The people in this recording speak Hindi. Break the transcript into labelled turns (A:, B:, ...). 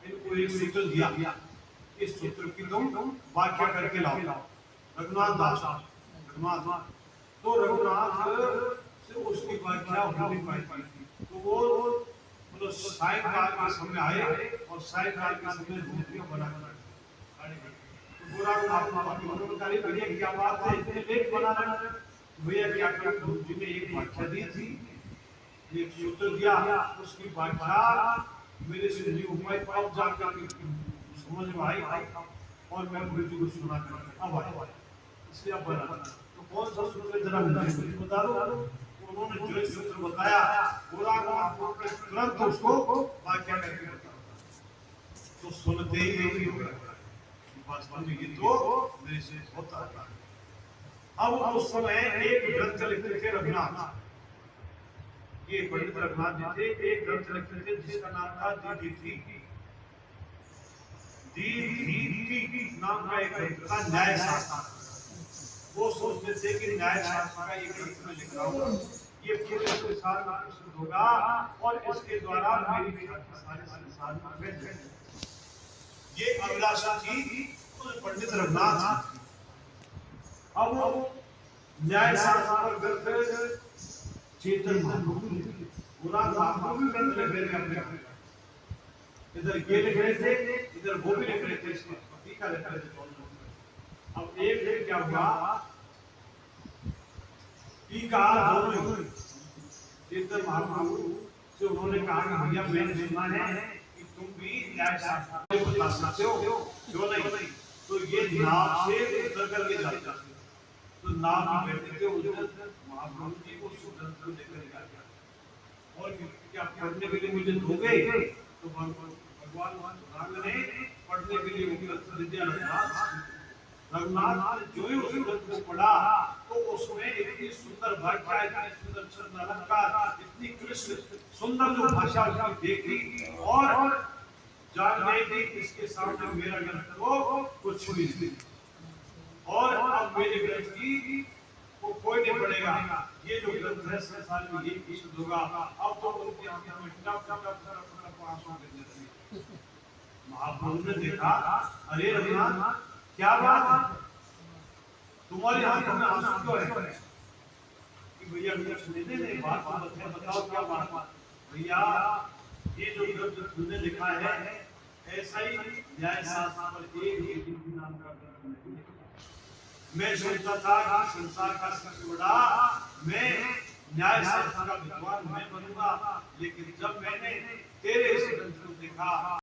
A: इनको एक सूत्र दिया, इस सूत्र की तुम व्याख्या करके लाओ। रघुनाथ दास, रघुनाथ, तो रघुनाथ से उसकी व्याख्या हो नहीं पाई थी, तो वो मतलब सायंकाल के समय आए और सायंकाल के समय रोटियां बना कर तो बुरा उन्होंने भैया क्या बात है, इतने लेट बना रहे। भैया क्या करें, गुरु जी ने एक व्याख्या दी थी, एक सूत्र दिया, उसकी व्याख्या मेरे से नहीं हो पाई, अब जाकर समझ में आई और मैं गुरु जी को सुना कर अब आया, इसलिए अब बना। तो कौन सा सूत्र जरा मुझे बता दो। उन्होंने जो सूत्र बताया पूरा आपको तुरंत उसको व्याख्या करके बताया, तो सुनते ही नहीं हो रहा वास्तव में ये तो मेरे से होता है। अब उस समय एक ग्रंथ लिखते थे रघुनाथ, ये पंडित रघुनाथ जी थे, एक ग्रंथ लिखते थे जिसका नाम था दीदीति। दीदीति नाम का एक ग्रंथ था, न्याय शास्त्र। वो सोचते थे कि न्याय शास्त्र का एक ग्रंथ में लिख रहा हूं, ये पूरे संसार में प्रसिद्ध होगा और इसके द्वारा मेरी ख्याति सारे संसार में फैल जाएगी। ये अभिलाषा थी उस पंडित रघुनाथ। अब न्याय शास्त्र पर ग्रंथ चेतन महाप्रभु ग्रंथ लिख रहे थे, इधर ये लिख रहे थे, इधर वो भी लिख रहे थे, इसका टीका लिख रहे थे। अब एक दिन क्या हुआ, टीका दोनों चेतन महाप्रभु से उन्होंने कहा कि भैया मैंने सुना है कि तुम भी न्याय शास्त्र बता सकते हो, क्यों नहीं। तो ये नाव से उतर करके जाते थे, तो नाव में बैठे थे उधर महाप्रभु जी को सुगंध लेकर गया, और क्या पढ़ने के लिए मुझे दोगे, तो भगवान राम ने पढ़ने के लिए उनको विद्या रघुनाथ जो ही उस ग्रंथ को पढ़ा तो उसमें इतनी सुंदर व्याख्या, इतनी सुंदर छंद अलंकार, इतनी कृष्ण सुंदर जो भाषा उसकी देखी और जान गए कि इसके सामने मेरा ग्रंथ तो कुछ भी नहीं, और अब मेरे ग्रंथ की को कोई नहीं पढ़ेगा, ये जो ग्रंथ है संसार में ये विशुद्ध होगा। अब तो उनकी आंखों में टप टप टप आंसू गिरने लगे। महाप्रभु ने देखा, अरे रघुनाथ क्या बात है, तुम्हारी आंखों में आंसू क्यों है? कि भैया कुछ नहीं, बात बताओ क्या बात। भैया ये जो ग्रंथ तुमने लिखा है ऐसा ही न्याय शास्त्र पर एक नाम का ग्रंथ नहीं लिखा। मैं सोचता था कि संसार का सबसे बड़ा मैं न्याय शास्त्र का विद्वान मैं बनूंगा, लेकिन जब मैंने तेरे इस ग्रंथ को देखा